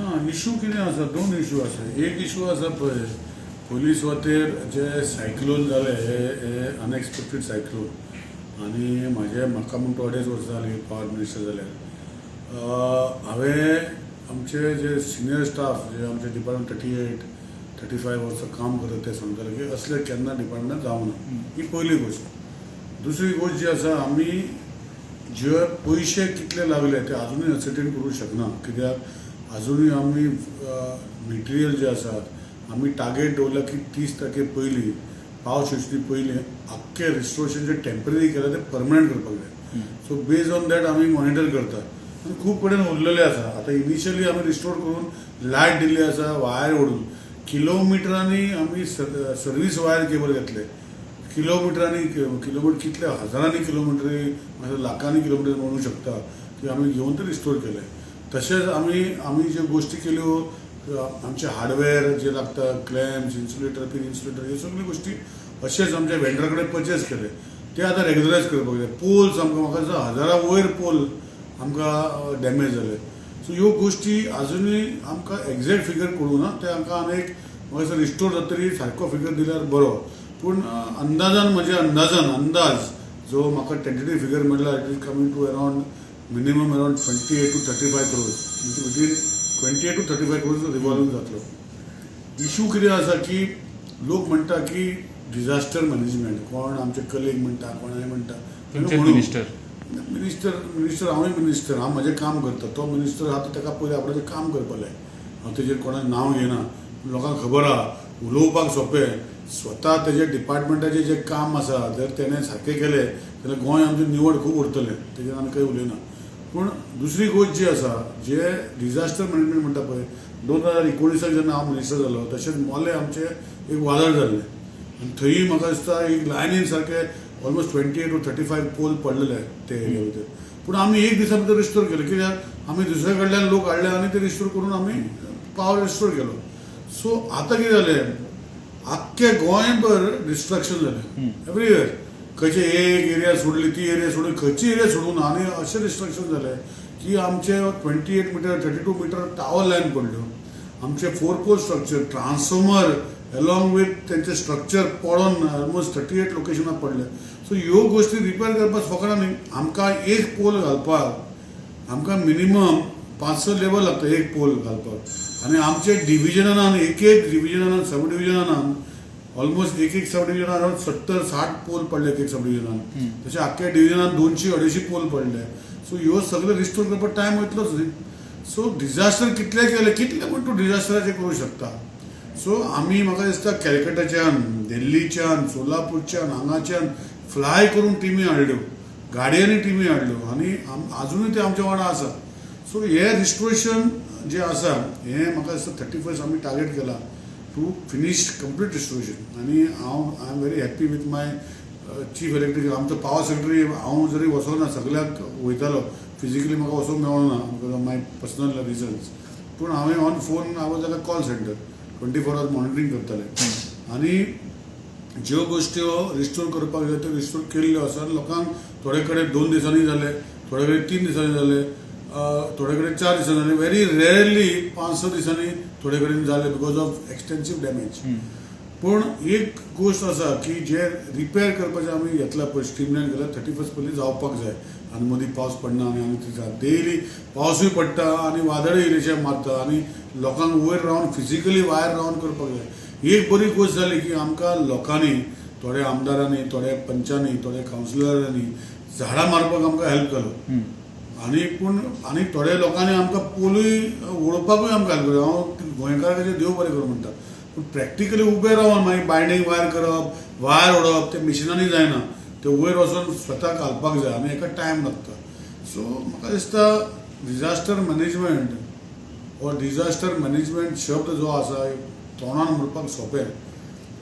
ना इशू कितें आसा दोन इशू आसा एक इशू आसा पळय पोलीस वतेर जे सायक्लोन जाले हे अनएक्सपेक्टेड सायक्लोन आनी म्हाका म्हूण थोडेच वर्सां जालीं पावर मिनिस्टर जाल्यार हांवें आमचे जे सिनियर स्टाफ जे आमचे डिपार्टमेंट 38-35 वर्सां काम करता ते सांगताले की असले केन्ना डिपार्टमेंट जावं ना ही पयली गोश्ट दुसरी गोश्ट जी आसा आमी जे पयशे कितले लागले ते अजूनय असर्टेन करूंक शकना कित्याक अजूनय आमी मटेरियल जे आसात आमी टार्गेट दवरला की 30% पयलीं पावस येवचे पयलीं आख्खे रिस्टोरेशन जे टेम्पररी केला ते परमनंट करपाक जाय सो बेज ऑन दॅट आमी मॉनिटर करतात आनी खूब कडेन उरलेले आसा आतां इनिशियली आमी रिस्टोर करून लायट दिल्ली आसा वायर ओडून किलोमिटरांनी आमी सर्वीस वायर केबल घेतले किलोमिटरांनी किलोमीटर कितले हजारांनी किलोमिटर लाखांनी किलोमिटर म्हणू शकता की आमी घेवन ते रिस्टोर केले तशेंच आमी जे गोश्टी केल्यो आमचे हार्डवेअर जे लागता क्लॅम्प्स इन्सुलेटर पिन इन्सुलेटर ह्यो सगळ्यो गोश्टी अशेंच आमच्या वेंडरा कडेन परचेस केले ते आतां रेग्युलरायज करपाक जाय पोल्स आमकां म्हाका दिसता हजारा वयर पोल आमकां डॅमेज जाले सो ह्यो गोश्टी अजुनूय आमकां एक्झॅक्ट फिगर कळूं ना ते आमकां आनीक म्हाका दिसता रिस्टोर जातरी सारको फिगर दिल्यार बरो पूण अंदाजान म्हज्या अंदाज जो म्हाका टेंटेटिव्ह फिगर म्हटल्यार it is coming to around minimum around 28 to 35 crores म्हणजे बिटवीन 28 to 35 crores रिवॉल्विंग जातलो इशू कितें आसा की लोक म्हणटा की डिझास्टर मॅनेजमेंट कोण आमचे कलीग म्हणटा कोणाय म्हणटा मिनिस्टर हांवूय मिनिस्टर हांव म्हजें काम करता तो मिनिस्टर आहा तो ताका पयलीं आपणाचें काम करपालें हांव तेजेर कोणाचें नांव घेयना लोकांक खबर आहा उलोवपाक सोंपें स्वता तेजे डिपार्टमेंटाचें जें काम आसा जर तेणें सारकें केलें जाल्यार गोंय आमचें निवड खूब उरतलें तेजेर आमी खंय उलयना पूण दुसरी गोश्ट जी आसा जे डिझास्टर मॅनेजमेंट म्हणटा पळय 2019 जेन्ना हांव मिनिस्टर जालो तशेंच मोले आमचें एक वादळ जाल्लें आनी थंय म्हाका दिसता एक लायनीन सारके ऑलमोस्ट 28 to 35 पोल पडलेले ते एरिया भितर पूण आमी एक दिसा भितर रिस्टोर केले कित्याक आमी दुसरे कडल्यान लोक हाडले आनी ते रिस्टोर करून आमी पावर रिस्टोर केलो सो आतां कितें जालें आख्खे गोंयभर डिस्ट्रक्शन जालें एवरीवेर खंयचे एक एरिया सोडली ती एरिया सोडली खंयची एरिया सोडून आनी अशें डिस्ट्रक्शन जालें की आमचे 28 मीटर 32 मीटर टावर लायन पडल्यो आमचे 4 pole structure transformer along with तेंचे स्ट्रक्चर पडोन ऑलमोस्ट 38 लोकेशनार पडले सो ह्यो गोश्टी रिपेर करपाक फकना न्ही आमकां एक पोल घालपाक आमकां मिनिमम 5-6 लेबर लागता एक पोल घालपाक आनी आमचे डिविजनान एक डिविजनान सब डिविजनान ऑलमोस्ट एक सब डिविजनान 70-60 पोल पडले एक सब डिविजनान तशें आख्ख्या डिविजनान 200-250 पोल पडले सो ह्यो सगळे रिस्टोर करपाक टायम वयतलोच न्ही सो डिझास्टर कितले केले कितले म्हण तूं डिझास्टराचें करूं शकता सो आमी म्हाका दिसता कॅलकटाच्यान दिल्लीच्यान सोलापूरच्यान हांगाच्यान फ्लाय करून टिमी हाडल्यो गाडयांनी टिमी हाडल्यो आनी अजुनूय ते आमच्या वांगडा आसा सो हे रिस्टोरेशन जे आसा हे म्हाका दिसता 31st आमी टार्गेट केला टू फिनीश कंप्लीट रिस्टोरेशन आनी I am very happy with my chief electrical आमचो पावर सेक्रेटरी हांव जरी वचोना सगळ्याक वयतालो फिजिकली म्हाका वचोंक मेळना because of my personal reasons पूण हांवें ऑन फोन हांव जाल्यार कॉल सेंटर 24 hours मॉनिटरींग करताले आनी ज्यो गोश्ट्यो रिस्टोर करपाक जाय त्यो रिस्टोर केल्ल्यो आसा लोकांक थोडे कडेन 2 दिसांनी जाले थोडे कडेन 3 दिसांनी जाले थोडे कडेन 4 दिसांनी जाले व्हेरी रेअरली 5-6 दिसांनी थोडे कडेन जाले बिकॉज ऑफ एक्सटेन्सीव डॅमेज पूण एक गोश्ट आसा की जे रिपेर करपाचें आमी घेतला पळय स्ट्रीमलायन केला 31st पयलीं जावपाक जाय आनी मदीं पावस पडना आनी डेली पावसूय पडटा आनी वादळूय इल्लेशें मारता आनी लोकांक वयर रावन फिजिकली वायर रावन करपाक जाय एक बरी गोश्ट जाली की आमकां लोकांनी थोडे आमदारांनी थोडे पंचांनी थोडे कावन्सिलरांनी झाडां मारपाक आमकां हेल्प केलो आनी थोडे लोकांनी आमकां पोलूय ओडपाकूय आमकां हेल्प केलो हांव गोंयकारांचे देव बरें करूं म्हणटा पूण प्रॅक्टिकली उबे रावन मागीर बायंडींग वायर करप वायर ओडप ते मिशिनांनी जायना ते वयर वचून स्वताक घालपाक जाय आनी हेका टायम लागता सो म्हाका दिसता डिझास्टर मॅनेजमेंट शब्द जो आसा तोंडान म्हणपाक सोंपें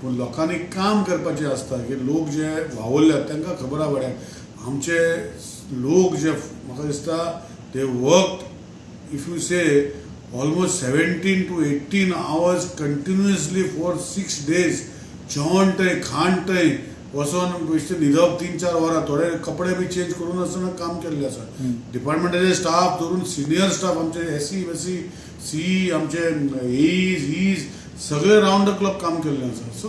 पूण लोकांनी काम करपाचें आसता की लोक जे वावुरल्यात तांकां खबर आहा बऱ्याक आमचे लोक जे म्हाका दिसता ते work if you say almost 17 to 18 hours continuously for 6 days जेवण थंय खाण थंय वचून बेश्टे न्हिदप 3-4 वरां, थोडे कपडे बी चेंज करून आसतना काम केल्लें आसा. डिपार्टमेंटाचे स्टाफ धरून सिनियर स्टाफ आमचे SC, SC, CE, आमचे ईज सगळे रावंड द क्लॉक काम केल्लें आसा. सो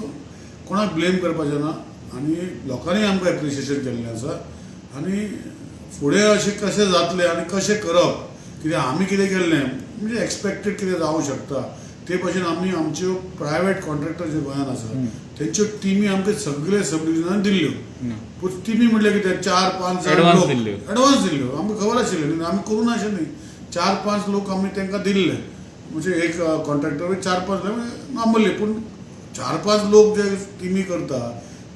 कोणाक ब्लेम करपाचें ना आनी लोकांनी आमकां एप्रिशिएशन केल्लें आसा. आनी फुडें अशें कशें जातलें आनी कशें करप, कित्याक आमी कितें केल्लें म्हणजे एक्सपेक्टेड कितें जावंक शकता ते भशेन आमी आमच्यो प्रायवेट कॉन्ट्रॅक्टर जे गोंयांत आसा तेंच्यो टिमी आमकां सगळे सब डिविजनान दिल्ल्यो. पूण टिमी म्हटल्यार कितें 4-5 एडवान्स दिल्ल्यो. आमकां खबर आशिल्लें न्ही, आमी करूं नाशिल्लीं. 4-5 लोक आमी तांकां दिल्ले, म्हणजे एक कॉन्ट्रॅक्टर 4-5 नॉर्मली. पूण 4-5 लोक जे टिमी करता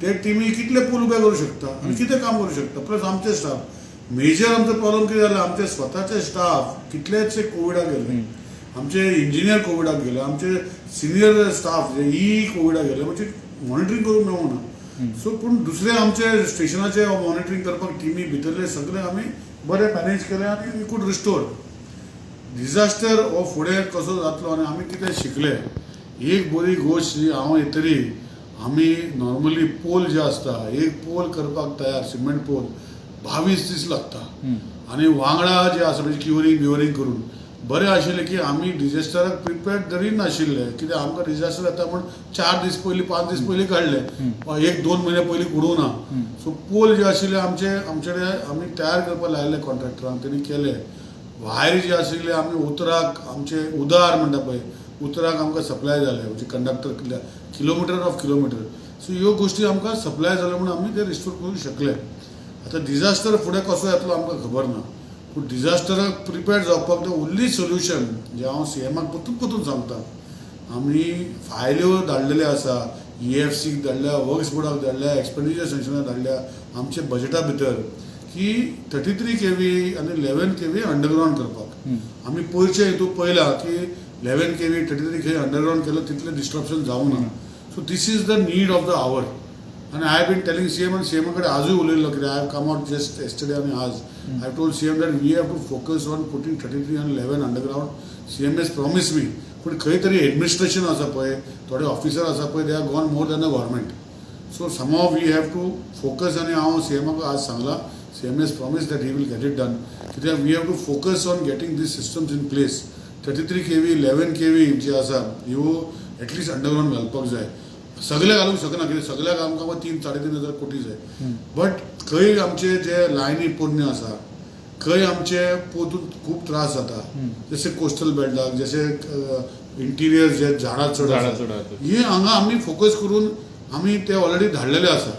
ते टिमी कितले पूल उबे करूं शकता आनी कितें काम करूं शकता. प्लस आमचे स्टाफ मेजर आमचो प्रॉब्लम कितें जाला, आमचे स्वताचे स्टाफ कितलेशे कोविडाक गेले, आमचे इंजिनियर कोविडाक गेले, आमचे सिनियर स्टाफ जे कोविडाक गेले, म्हणजे मॉनिटरींग करूंक मेळूना. सो पूण दुसरे आमचे स्टेशनाचे मॉनिटरींग करपाक टिमी भितरले सगळे आमी बरें मॅनेज केले आनी वी कूड रिस्टोर. डिजास्टर हो फुडें कसो जातलो आनी आमी कितें शिकले, एक बरी गोश्ट जी हांव येतरी आमी नॉर्मली पोल जे आसता, एक पोल करपाक तयार सिमेंट पोल 22 दीस लागता. आनी वांगडा जे आसा म्हणजे क्युरिंग करून बरें आशिल्लें की आमी डिजास्टराक प्रिपेर्ड जरी नाशिल्ले, कित्याक आमकां डिजास्टर येता म्हूण 4 दीस पयलीं 5 दीस पयलीं काडले, 1-2 म्हयने पयलीं उडूंक ना. सो पोल जे आशिल्ले आमचे कडेन आमी तयार करपाक लायिल्ले कॉन्ट्रॅक्टरांक, तेणी केले. वायर जे आशिल्ले आमी उतराक आमचे उदार म्हणटा पळय, उतराक आमकां सप्लाय जाले, म्हणजे conductor kilometre of kilometre. So ह्यो गोश्टी आमकां सप्लाय जाल्यो म्हणून आमी ते रिस्टोर करूंक शकले. आतां डिजास्टर फुडें कसो येतलो आमकां खबर ना, पूण डिजास्टराक प्रिपेर्ड जावपाक द ओन्ली सोल्युशन जे हांव CMाक परतून सांगता, आमी फायल्यो धाडलेले आसा, EFCक धाडल्या, वर्क्स बोर्डाक धाडल्या, एक्सपेंडिचर सँक्शनाक धाडल्या आमचे बजेटा भितर, की 33 kV आनी 11 kV अंडरग्रावंड करपाक. आमी पयरचे हितून पळयलां की 11 kV 33 kV अंडरग्रावंड केलं तितलें डिस्ट्रप्शन जावंक ना. So this is the need of the hour. आनी I have been telling CM आनी CM कडेन आजूय उलयल्लो, कित्याक I have come out just yesterday आनी आज I have told CM that we have to focus on putting 33 आनी 11 underground. CM has promise me. पूण खंय तरी एडमिनिस्ट्रेशन आसा पळय, थोडे ऑफिसर आसा पळय, they are gone more than the government. So somehow we have to focus. आनी हांव CMाक आज सांगलां, CM has promise that he will get it done, कित्याक we have to focus on getting these systems in place. 33 kV 11 kV जे आसा ह्यो at least underground घालपाक जाय. सगळे घालूंक शकना, कित्याक सगळ्याक आमकां 3-3.5 कोटी जाय. बट खंय आमचे जे लायनी पोरण्यो आसा, खंय आमचे पोतून खूब त्रास जाता, जशे कोस्टल बेल्टाक, जशे इंटिरियर जे झाडां चड आसा, हे हांगा आमी फोकस करून आमी ते ऑलरेडी धाडलेले आसा.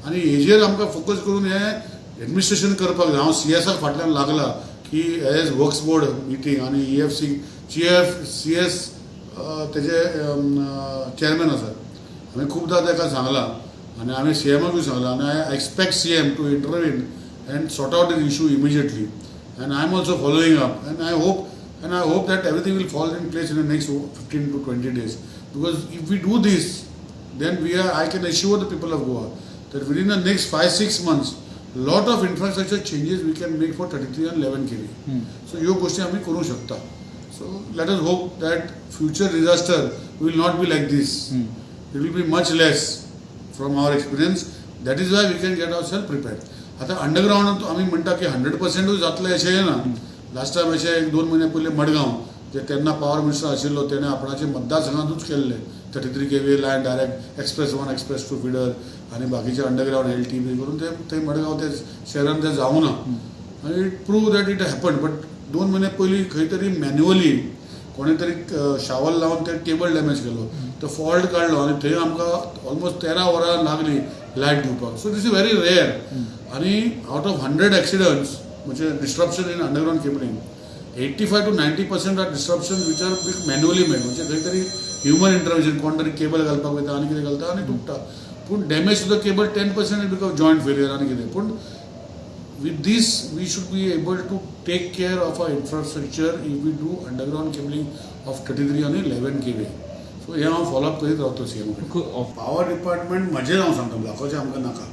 आनी हेजेर आमकां फोकस करून हे एडमिनिस्ट्रेशन करपाक जाय. हांव CSाक फाटल्यान लागला की एज वर्क्स बोर्ड मिटींग आनी EFC CS तेजे चेअरमॅन आसात, हांवें खूबदां ताका सांगलां आनी हांवें CMाकूय सांगलां. आनी I expect CM to intervene and sort out this issue immediately. And I am also following up and I hope that everything will fall in place in the next 15 to 20 days. Because if we do this, then I can assure the people of Goa that within the next 5-6 months, lot of infrastructure changes we can make for 33 and 11 kV. So ह्यो गोष्टी आमी करूंक शकता. So let us hope that future disaster will not be like this. It will be much less from our experience. That is why we can get ourselves prepared. आता underground आमी म्हणटा की 100% जातलें अशें ना. लास्ट टायम अशें 1-2 म्हयने पयलीं मडगांव जे तेन्ना पावर मिनिस्टर आशिल्लो तेणे आपणाचे मतदारसंघांतूच केल्ले 33 kV line direct express 1 express 2 feeder आनी बाकीचे अंडरग्राउंड LT बी करून ते मडगांव ते शहरान ते जावंक ना. आनी it prove that it happen. But 2 म्हयने पयलीं खंय तरी मॅन्युअली कोणे तरी शावल लावन ते केबल डॅमेज केलो, तो फॉल्ट काडलो आनी थंय आमकां ऑलमोस्ट 13 वरां लागली लायट दिवपाक. So this is very rare. आनी आउट ऑफ 100 एक्सिडंट्स म्हणजे disruption in underground cabling 85 to 90% are disruption which are manually made. म्हणजे खंय तरी ह्युमन इंटरव्हेन्शन, कोण तरी केबल घालपाक वयता आनी कितें घालता आनी तुटता. पूण damage to the cable 10% because joint failure आनी कितें. पूण with this we should be able to take care of our infrastructure if we do underground cabling of 33 and 11 kV. So हे हांव फॉलोअप करीत रावता CM कडेन. पावर डिपार्टमेंट म्हजें हांव सांगता, ब्लॉकाचें आमकां नाका.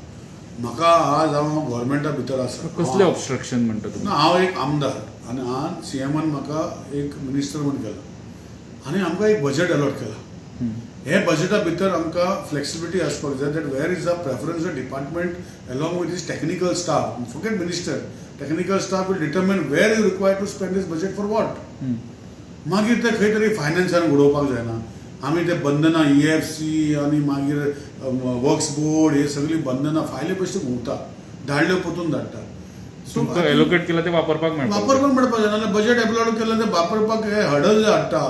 म्हाका आज हांव गव्हर्मेंटा भितर आसा. कसले ऑब्स्ट्रक्शन म्हणटा तुमी? हांव एक आमदार आनी आज CMन म्हाका एक मिनिस्टर म्हूण केला आनी आमकां एक बजेट अलॉट केला. हे बजेटा भितर आमकां फ्लेक्सिबिलिटी आसपाक जाय that where is the preference the department along with is technical staff forget minister technical staff will determine where you require to spend this budget for what मागीर ते खंय तरी फायनान्सान उडोवपाक जायना आमी ते बंधनां EFC आनी मागीर वर्क्स बोर्ड हे सगळी बंधनां फायले बेश्टे घुंवता धाडल्यो पोतून धाडटा तुमकां एलोकेट केला ते वापरपाक मेळपाक जाय नाल्यार बजेट एप्लॉड केलें ते वापरपाक हे हडल हाडटा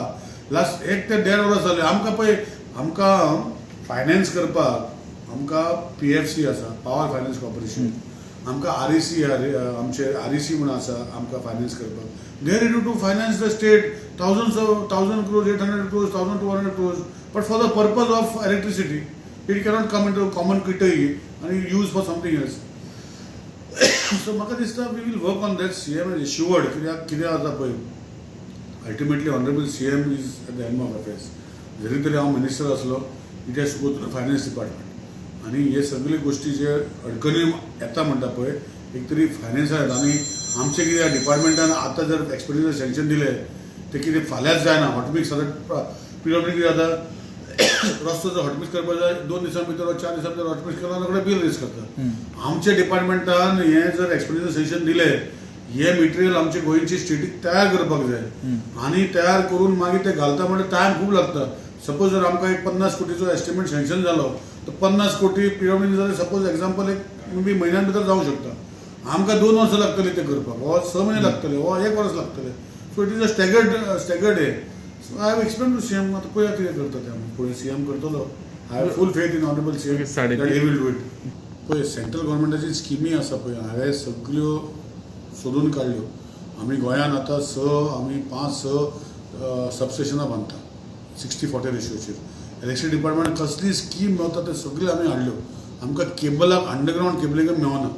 लास्ट 1 ते 1.5 वरां जालें आमकां पळय आमकां फायनान्स करपाक आमकां PFC आसा पॉवर फायनान्स कॉर्पोरेशन आमकां REC आमचे REC म्हणून आसा आमकां फायनान्स करपाक they are ready to finance the state thousands crores 800 crores 1200 crores but for the purpose of electricity it cannot come into a common kitty and use for something else so म्हाका दिसता we will work on that CM is assured कित्याक आसा पळय ultimately honorable CM is at the helm of affairs जरी तरी हांव minister आसलो it has to go to the finance department आनी हे सगळे गोश्टी जे अडचणी येता म्हणटा पळय एक तरी फायनान्स आहेत आनी आमचे कितें डिपार्टमेंटान आतां जर एक्सपेंडिचर सँक्शन दिले ते कितें फाल्यांच जायना हॉटमिक्स आतां पिरियड कितें जाता रस्तो जर हॉटमिक्स करपाक जाय 2 दिसां भितर वा 4 दिसां भितर हॉटमिक्स केला जाल्यार बील रेज करता आमच्या डिपार्टमेंटान हे जर एक्सपेंडिचर सँक्शन दिले हे मटेरियल आमचे गोंयची स्टेटीक तयार करपाक जाय आनी तयार करून मागीर ते घालता म्हणजे टायम खूब लागता सपोज जर आमकां एक 50 कोटीचो एस्टिमेट सँक्शन जालो तर 50 कोटी पिरियड जाल्यार सपोज एक्झाम्पल एक मे म्हयन्यान भितर जावं शकता आमकां 2 वर्सां लागतली ते करपाक हो 6 म्हयने लागतले हो 1 वर्स लागतले so it is a staggered हे so I have explain to CM आतां पळया कितें करता ते आमी फुडें CM करतलो I have full faith in honourable CM that he will do it पळय सेंट्रल गव्हर्मेंटाची स्किमी आसा पळय हांवें सगळ्यो सोदून काडल्यो आमी गोंयान आतां 5-6 सबस्टेशनां बांदता 60-40 रेशियोचेर इलेक्ट्रिसिटी डिपार्टमेंट कसली स्कीम मेळटा ते सगळे आमी हाडल्यो आमकां केबलाक अंडरग्रावंड केबलिंग मेळना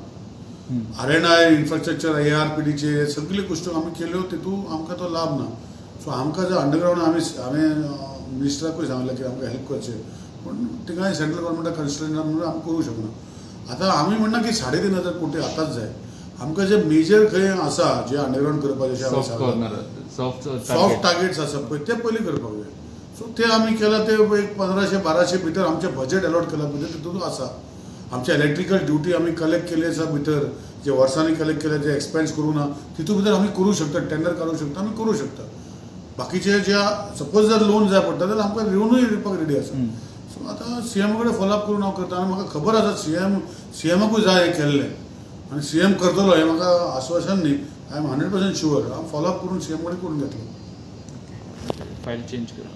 RNI इन्फ्रास्ट्रक्चर ARPDचे हे सगळ्यो गोश्टी आमी केल्यो तितून आमकां तो लाभ ना सो आमकां जर अंडरग्रावंड हांवें मिनिस्टराकूय सांगलें की आमकां हेल्प करचें पूण थिंगाय सेंट्रल गव्हर्मेंटाक कन्स्ट्रेंट म्हणून आमी करूं शकना आतां आमी म्हणना की 3,500 कोटी आतांच जाय आमकां जे मेजर खंय आसा जे अंडरग्रावंड करपाक सॉफ्ट टार्गेट्स आसा पळय ते पयलीं करपाक जाय सो ते आमी केला ते एक 1500-1200 भितर आमचें बजेट अलॉट केला भितर तितून आसा आमचे इलेक्ट्रिकल ड्युटी आमी कलेक्ट केले आसा भितर जे वर्सांनी कलेक्ट केले जे एक्सपेन्स करूं ना तितून भितर आमी करूं शकता टेंडर काडूंक शकता आमी करूं शकता बाकीचे जे सपोज जर लोन जाय पडटा जाल्यार आमकां लोनूय दिवपाक रेडी आसा सो आतां CM कडेन फॉलोअप करून हांव करता आनी म्हाका खबर आसा CMकूय जाय हें केल्लें आनी CM करतलो हें म्हाका आश्वासन न्ही आय एम 100% शुअर हांव फॉलोअप करून CM कडेन करून घेतलो फायल चेंज करा